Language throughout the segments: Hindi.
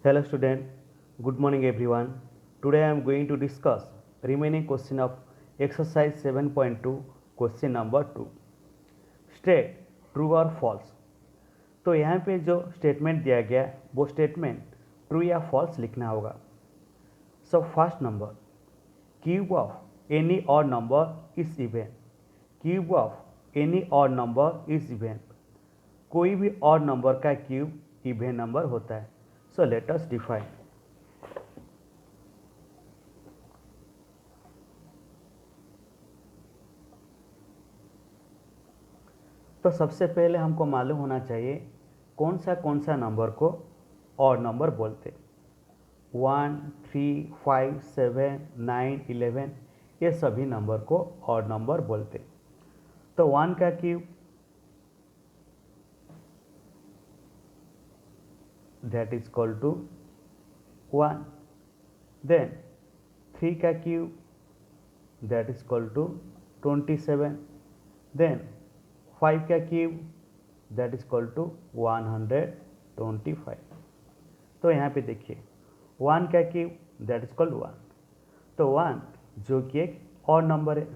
Hello student, good morning everyone. Today I am going to discuss remaining question of exercise 7.2 question number 2. State true or false. तो यहाँ पे जो स्टेटमेंट दिया गया वो स्टेटमेंट ट्रू या फॉल्स लिखना होगा. So first number, cube of any odd number is even. Cube of any odd number is even. कोई भी ऑड नंबर का क्यूब इवन नंबर होता है. So let us define. तो सबसे पहले हमको मालूम होना चाहिए कौन सा नंबर को ऑड नंबर बोलते. 1, 3, 5, 7, 9, 11 ये सभी नंबर को ऑड नंबर बोलते. तो 1 का cube that is equal to 1. Then 3 का cube that is equal to 27. Then 5 का cube that is equal to 125. तो यहाँ पे देखिए 1 का cube that is equal to 1. तो 1 जो कि एक ऑड नंबर है.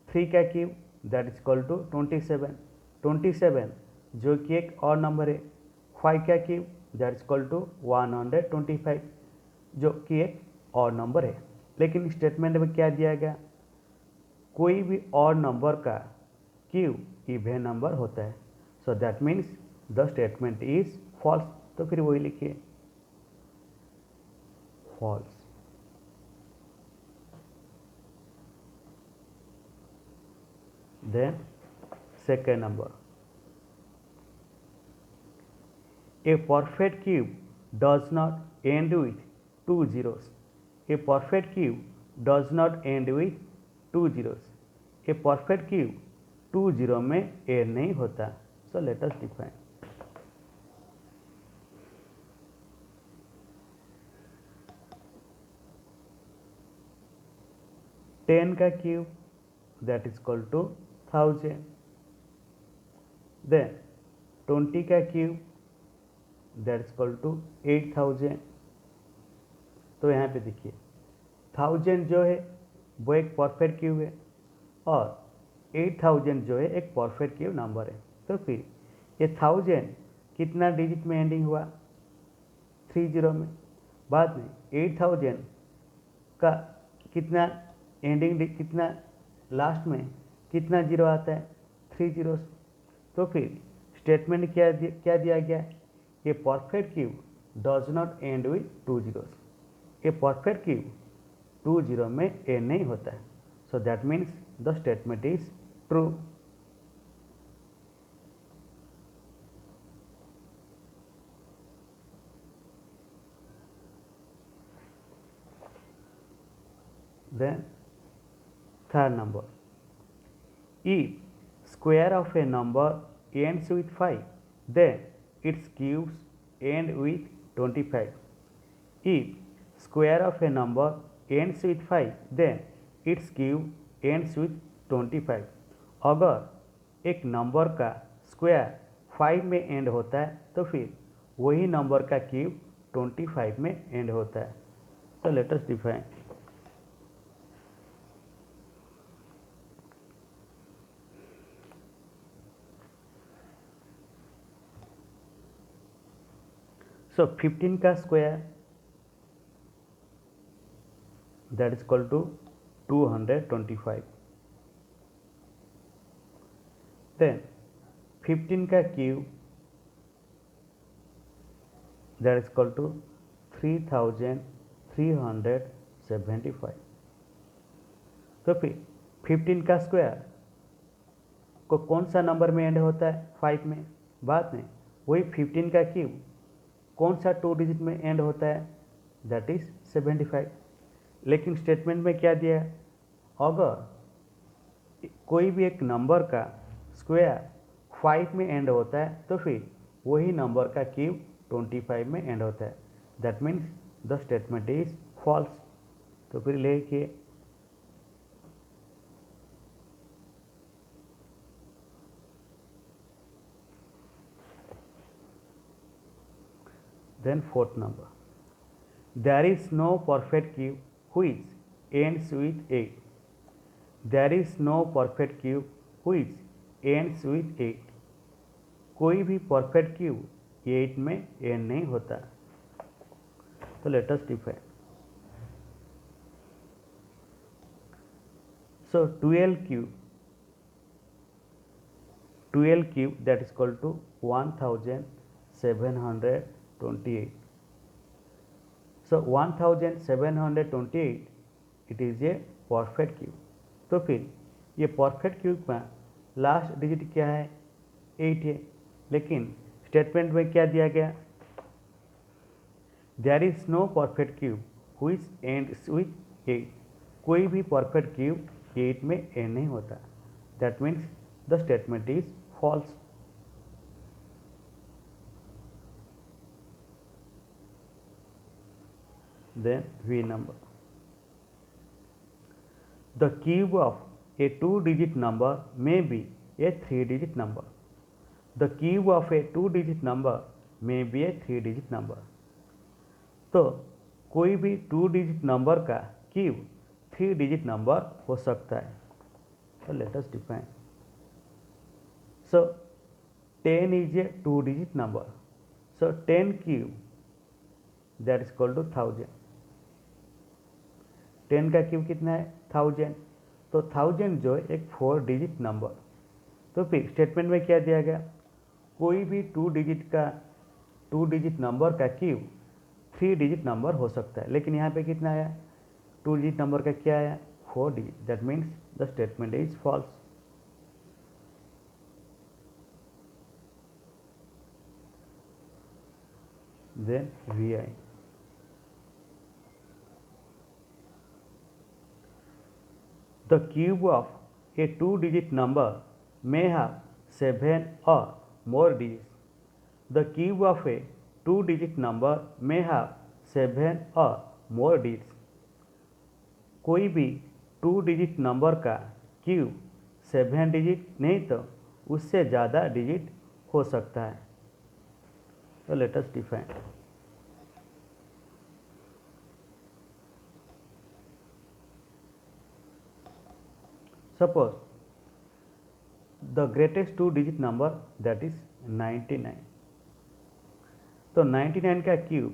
3 का cube that is equal to 27. 27 जो कि एक ऑड नंबर है. 5 का cube that is equal to 125 जो कि एक ऑड नंबर है. लेकिन स्टेटमेंट में क्या दिया गया, कोई भी ऑड नंबर का क्यूब इवन नंबर होता है. So that means the statement is false. तो फिर वही लिखिए false. Then second number, a perfect cube does not end with two zeros. A perfect cube does not end with two zeros. A perfect cube 2 0 में end नहीं होता. So let us define. Ten का cube that is equal to 1000. Then 20 का cube that is equal to 8000. तो यहाँ पे देखिए 1000 जो है वो एक परफेक्ट क्यूब है और 8000 जो है एक परफेक्ट क्यूब नंबर है. तो फिर ये 1000 कितना डिजिट में एंडिंग हुआ, 30 में. बाद में 8000 का कितना एंडिंग, कितना लास्ट में कितना जीरो आता है, 3 zeros. तो फिर स्टेटमेंट क्या दिया गया, a perfect cube does not and with 2 zeros. A perfect cube 2 0 में एंड नहीं होता है. So that means the statement is true. Then third number, if square of a number ends with 5, then its cubes end with 25. If square of a number ends with 5, then its cube ends with 25. अगर एक नंबर का स्क्वायर 5 में एंड होता है तो फिर वही नंबर का क्यूब 25 में एंड होता है. तो लेट अस डिफाइन. सो 15 का square that is equal to 225. Then 15 का cube that is equal to 3375. तो फिर 15 का स्क्वायर को कौन सा नंबर में एंड होता है, 5 में. बाद में वही 15 का क्यूब कौन सा 2 डिजिट में एंड होता है, दैट इज 75. लेकिन स्टेटमेंट में क्या दिया है, अगर कोई भी एक नंबर का स्क्वायर 5 में एंड होता है तो फिर वही नंबर का क्यूब 25 में एंड होता है. That means the statement is false. तो फिर लिखिए Then fourth number, There is no perfect cube which ends with 8. There is no perfect cube which ends with 8. कोई भी परफेक्ट क्यूब 8 में एंड नहीं होता. तो let us define. So 12 cube that is equal to 1728. So 1728 it is a perfect cube. तो फिर ये परफेक्ट क्यूब का लास्ट डिजिट क्या है? 8 है. लेकिन स्टेटमेंट में क्या दिया गया? There is no perfect cube which ends with 8. कोई भी परफेक्ट क्यूब 8 में एंड नहीं होता. That means the statement is false. Then V number. The cube of a 2-digit number may be a 3-digit number. The cube of a 2-digit number may be a 3-digit number. तो कोई भी 2-digit नंबर का क्यूब 3-digit नंबर हो सकता है. So let us define. So 10 is a 2-digit number. So 10 cube that is equal to 1000. 10 का क्यूब कितना है? 1000. तो 1000 जो है एक 4-digit नंबर. तो फिर स्टेटमेंट में क्या दिया गया? कोई भी 2-digit नंबर का क्यूब 3-digit नंबर हो सकता है. लेकिन यहाँ पे कितना आया? 2-digit नंबर का क्या आया? 4-digit. That means the statement is false. Then VI. The cube of a 2-digit number may have 7 or more digits. The cube of a 2-digit number may have 7 or more digits. कोई भी 2-digit नंबर का क्यूब 7 डिजिट नहीं तो उससे ज़्यादा डिजिट हो सकता है. तो let us define. Suppose the greatest 2-digit number that is 99. तो 99 का cube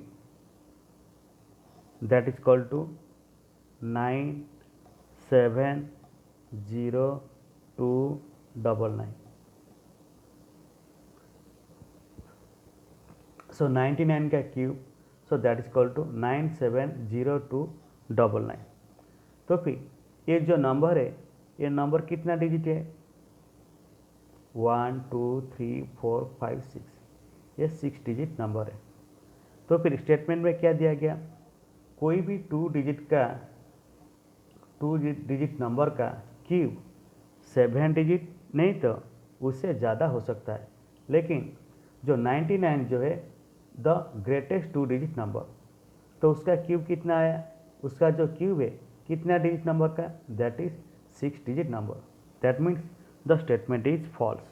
that is equal to 97029. So 99 का cube so that is equal to 97029. तो फिर ये जो नंबर है ये नंबर कितना डिजिट है? 1 2 3 4 5 6. ये 6 डिजिट नंबर है. तो फिर स्टेटमेंट में क्या दिया गया? कोई भी 2 डिजिट नंबर का क्यूब 7 डिजिट नहीं तो उससे ज़्यादा हो सकता है. लेकिन जो 99 जो है द ग्रेटेस्ट 2 डिजिट नंबर, तो उसका क्यूब कितना आया? उसका जो क्यूब है कितना डिजिट नंबर का? That is 6 digit number. That means the statement is false.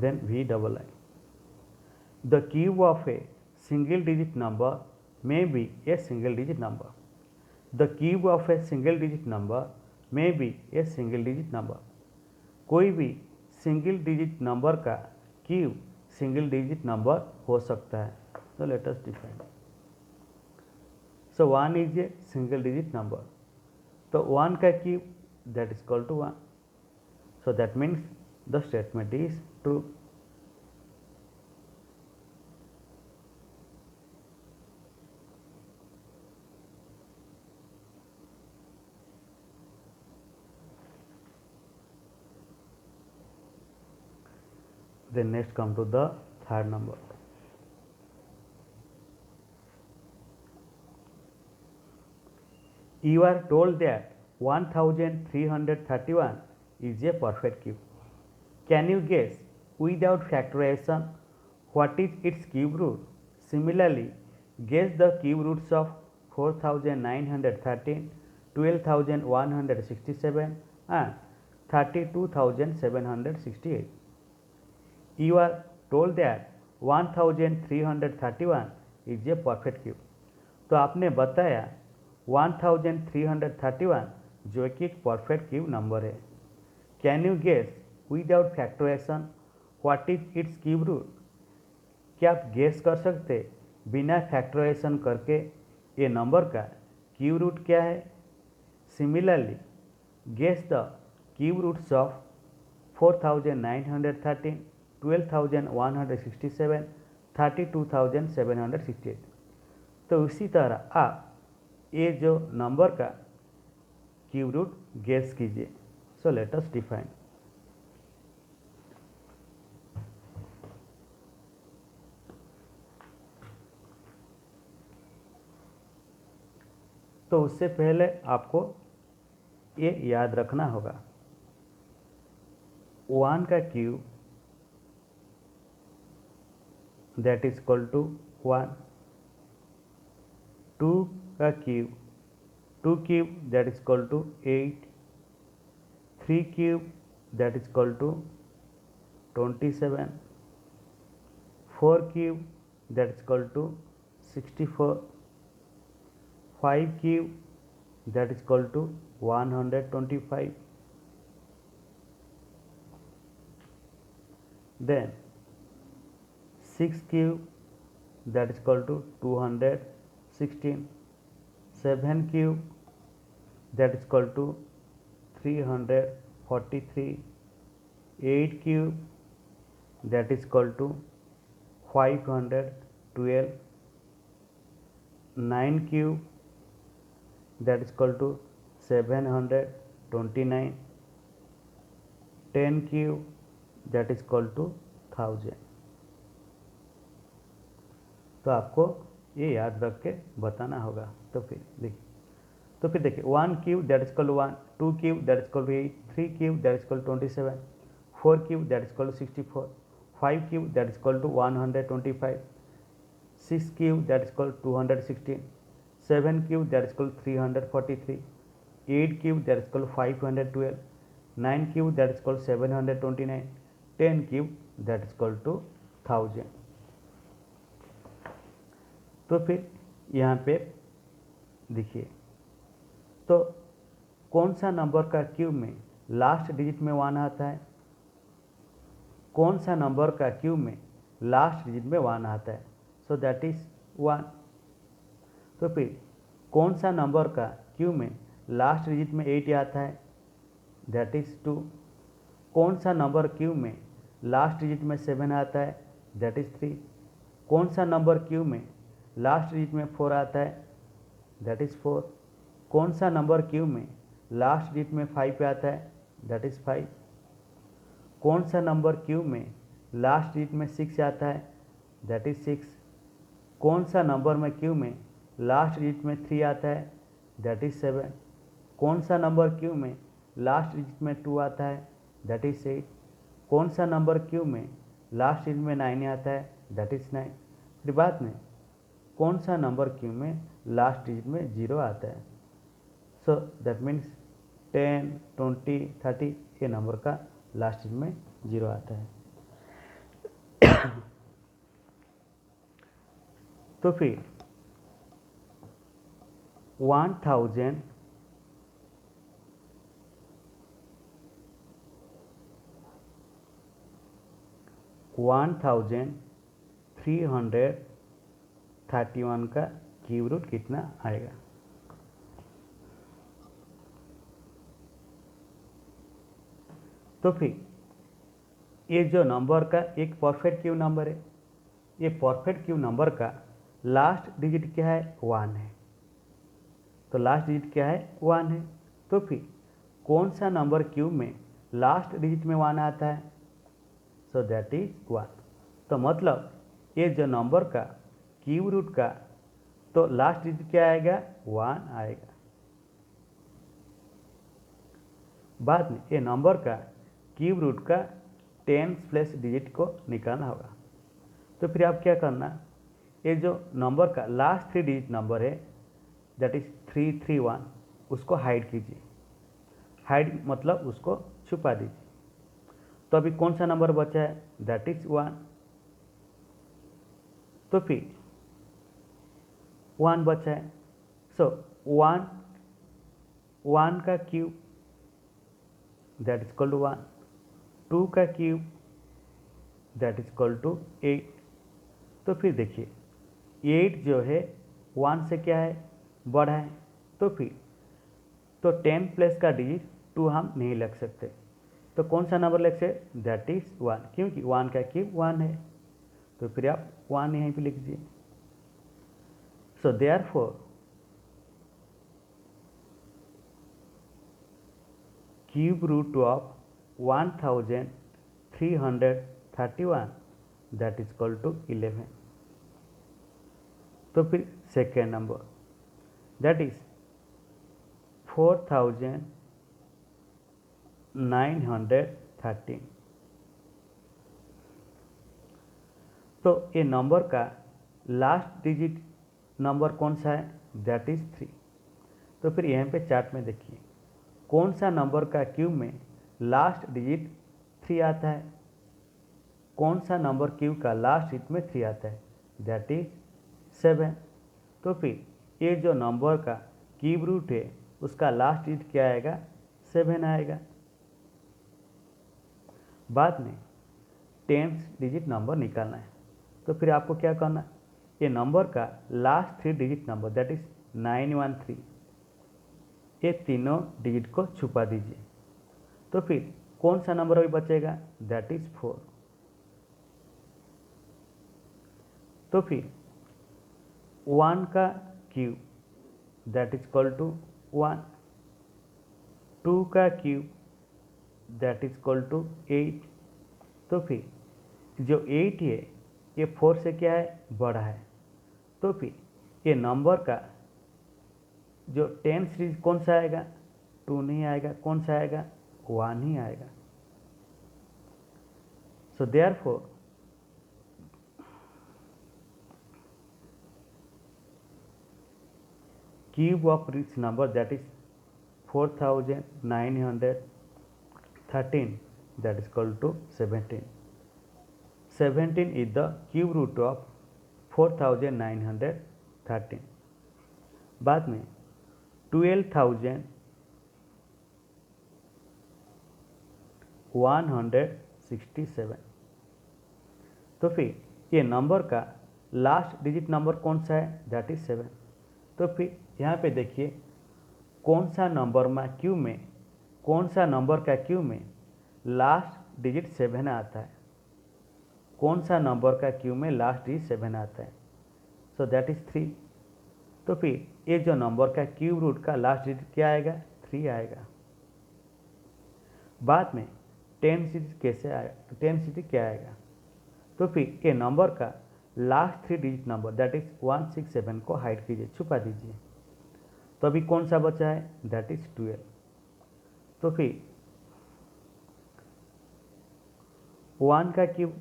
Then VII. The cube of a single digit number may be a single digit number. The cube of a single digit number may be a single digit number. कोई भी सिंगल डिजिट नंबर का क्यूब सिंगल डिजिट नंबर हो सकता है. तो let us define. So 1 is a single digit number. तो 1 का cube that is equal to 1. So that means the statement is true. Then next come to the third number. You are told that 1331 is a perfect cube. Can you guess without factorization what is its cube root? Similarly, guess the cube roots of 4913, 12167 and 32,768. You are told that 1331 is a perfect cube. तो आपने बताया 1331 जो कि एक परफेक्ट क्यूब नंबर है. Can you guess without factorisation what is its cube root? क्या आप गेस कर सकते बिना फैक्टराइजेशन करके ये नंबर का क्यूब रूट क्या है? Similarly guess the cube roots of 4913, 12,167, 32,768. तो इसी तरह आप ये जो नंबर का क्यूब रूट गेस कीजिए. So let us define. तो उससे पहले आपको ये याद रखना होगा 1 का cube that is equal to 1, 2 का cube 2 cube that is equal to 8, 3 cube that is equal to 27, 4 cube that is equal to 64, 5 cube that is equal to 125. Then 6 cube that is equal to 216. 7 cube that is equal to 343. 8 cube that is equal to 512. 9 cube that is equal to 729. 10 cube that is equal to 1000. तो आपको ये याद रख के बताना होगा. तो फिर देखिए 1 cube that is equal to 1, 2 cube that is equal to 8, 3 cube that is equal to 27, 4 cube that is equal to 64, 5 cube that is equal to 125, 6 cube that is equal to 216, 7 cube that is equal to 343, 8 cube that is equal to 512, 9 cube that is equal to 729, 10 cube that is equal to 1000. तो फिर यहाँ पे देखिए तो कौन सा नंबर का क्यूब में लास्ट डिजिट में 1 आता है? कौन सा नंबर का क्यूब में लास्ट डिजिट में 1 आता है? So that is 1. तो फिर कौन सा नंबर का क्यूब में लास्ट डिजिट में 8 आता है? That is 2. कौन सा नंबर क्यूब में लास्ट डिजिट में 7 आता है? That is 3. कौन सा नंबर क्यूब में लास्ट डिजिट में 4 आता है? That is 4. कौन सा नंबर क्यूब में लास्ट डिजिट में 5 आता है? That is 5. कौन सा नंबर क्यूब में लास्ट डिजिट में 6 आता है? That is 6. कौन सा नंबर में क्यूब में लास्ट डिजिट में 3 आता है? That is 7. कौन सा नंबर क्यूब में लास्ट डिजिट में 2 आता है? That is 8. कौन सा नंबर क्यूब में लास्ट डिजिट में 9 आता है? That is 9. फिर बाद में कौन सा नंबर क्यूब में लास्ट डिजिट में 0 आता है? सो दैट मीन्स 10, 20, 30 ये नंबर का लास्ट डिजिट में 0 आता है. तो फिर 1331 का क्यूब रूट कितना आएगा? तो फिर ये जो नंबर का एक परफेक्ट क्यूब नंबर है, ये परफेक्ट क्यूब नंबर का लास्ट डिजिट क्या है? 1 है. तो लास्ट डिजिट क्या है? 1 है. तो फिर कौन सा नंबर क्यूब में लास्ट डिजिट में 1 आता है? So that is 1. तो मतलब ये जो नंबर का क्यूब रूट का तो लास्ट डिजिट क्या आएगा? 1 आएगा. बाद में ये नंबर का क्यूब रूट का 10 प्लस डिजिट को निकालना होगा. तो फिर आप क्या करना, ये जो नंबर का लास्ट 3 डिजिट नंबर है दैट इज 331 उसको हाइड कीजिए. हाइड मतलब उसको छुपा दीजिए। तो अभी कौन सा नंबर बचा है, दैट इज 1। तो फिर 1 बचा है, सो 1 का cube that is equal to 1, 2 का cube that is equal to 8। तो फिर देखिए 8 जो है 1 से क्या है, बड़ा है, तो फिर तो 10 प्लस का डिजिट 2 हम नहीं लिख सकते, तो कौन सा नंबर लिख सकते, दैट इज 1, क्योंकि 1 का क्यूब 1 है। तो फिर आप 1 यहीं पे लिख दीजिए। So therefore cube root of 1331 that is equal to 11। तो फिर सेकेंड नंबर दैट इज 4913। तो ये नंबर का लास्ट डिजिट नंबर कौन सा है, दैट इज 3। तो फिर यहाँ पे चार्ट में देखिए कौन सा नंबर का क्यूब में लास्ट डिजिट 3 आता है, कौन सा नंबर क्यूब का लास्ट डिजिट में 3 आता है, दैट इज 7। तो फिर ये जो नंबर का क्यूब रूट है उसका लास्ट डिजिट क्या आएगा, 7 आएगा। बाद में 10th डिजिट नंबर निकालना है, तो फिर आपको क्या करना है, ये नंबर का last 3 digit number that is 913, ये तीनों डिजिट को छुपा दीजिए। तो फिर कौन सा नंबर अभी बचेगा, दैट इज 4। तो फिर 1 का cube that is equal to 1, 2 का cube that is equal to 8। तो फिर जो 8 है ये 4 से क्या है, बड़ा है, तो फिर ये नंबर का जो 10 सीरीज कौन सा आएगा, 2 नहीं आएगा, कौन सा आएगा, 1 ही आएगा। सो therefore cube of this number that is 4913 that is equal to 17. 17 is the cube root of 4913। बाद में 12,167। तो फिर ये नंबर का लास्ट डिजिट नंबर कौन सा है, दैट इज 7। तो फिर यहाँ पे देखिए कौन सा नंबर में क्यू में, कौन सा नंबर का क्यू में लास्ट डिजिट 7 आता है, कौन सा नंबर का क्यू में लास्ट डिजिट 7 आता है, सो दैट इज 3। तो फिर ये जो नंबर का क्यूब रूट का लास्ट डिजिट क्या आएगा, 3 आएगा। बाद में 10 डिजिट कैसे आएगा, 10 डिजिट क्या आएगा, तो फिर ये नंबर का last 3 digit number that is 167 को हाइड कीजिए, छुपा दीजिए। तो अभी कौन सा बचा है, दैट इज 12। तो फिर 1 का cube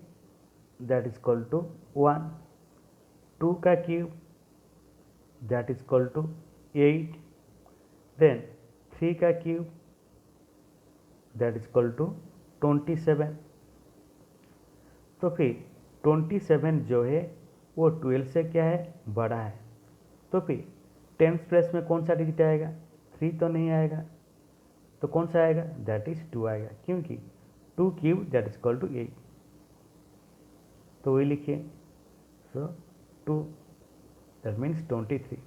that is equal to 1, 2 का cube that is equal to 8, then 3 का cube that is equal to 27। तो फिर 27 जो है वो 12 से क्या है, बड़ा है, तो फिर 10 प्लस में कौन सा डिजिट आएगा, 3 तो नहीं आएगा, तो कौन सा आएगा, दैट इज 2 आएगा, क्योंकि 2 cube that is equal to 8। तो वही लिखिए, so 2 that means 23।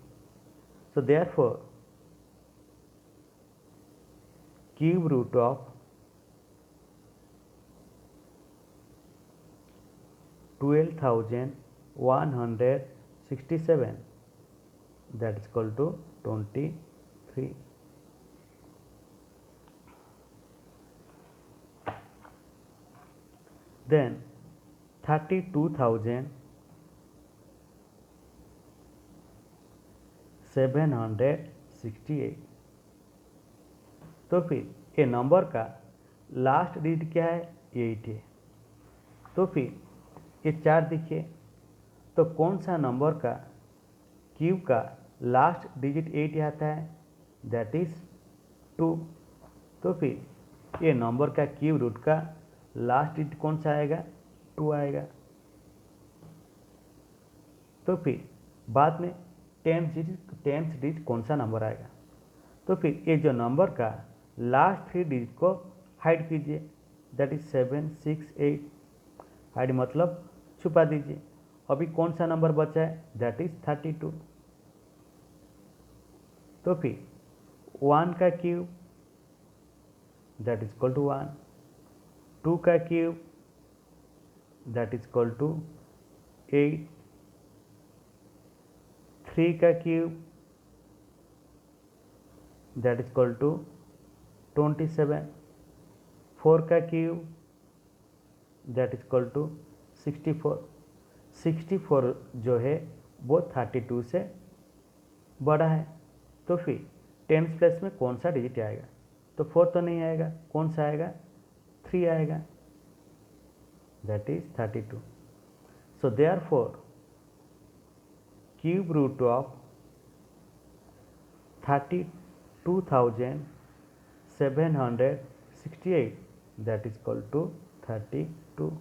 So therefore cube root of 12,167 that is equal to 23. Then 32,768। तो फिर ये नंबर का लास्ट डिजिट क्या है, 8 है। तो फिर ये 4 देखिए, तो कौन सा नंबर का क्यूब का लास्ट डिजिट 8 आता है, दैट इज 2। तो फिर ये नंबर का क्यूब रूट का लास्ट डिजिट कौन सा आएगा? 2 आएगा। तो फिर बाद में टेंथ डिजिट कौन सा नंबर आएगा? तो फिर ये जो नंबर का लास्ट 3 डिजिट को हाइड कीजिए, दैट इज 7, 6, 8। हाइड मतलब छुपा दीजिए। अभी कौन सा नंबर बचा है? That is 32। तो फिर 1 का cube that is equal to 1, 2 का cube that is equal to 8, 3 का cube that is equal to 27, 4 का cube that is equal to 64। 64 जो है वो 32 से बड़ा है। तो फिर टेंथ प्लेस में कौन सा डिजिट आएगा? तो 4 तो नहीं आएगा, कौन सा आएगा? 3 आएगा, that is 32। So therefore cube root of 32,768 that is equal to 32।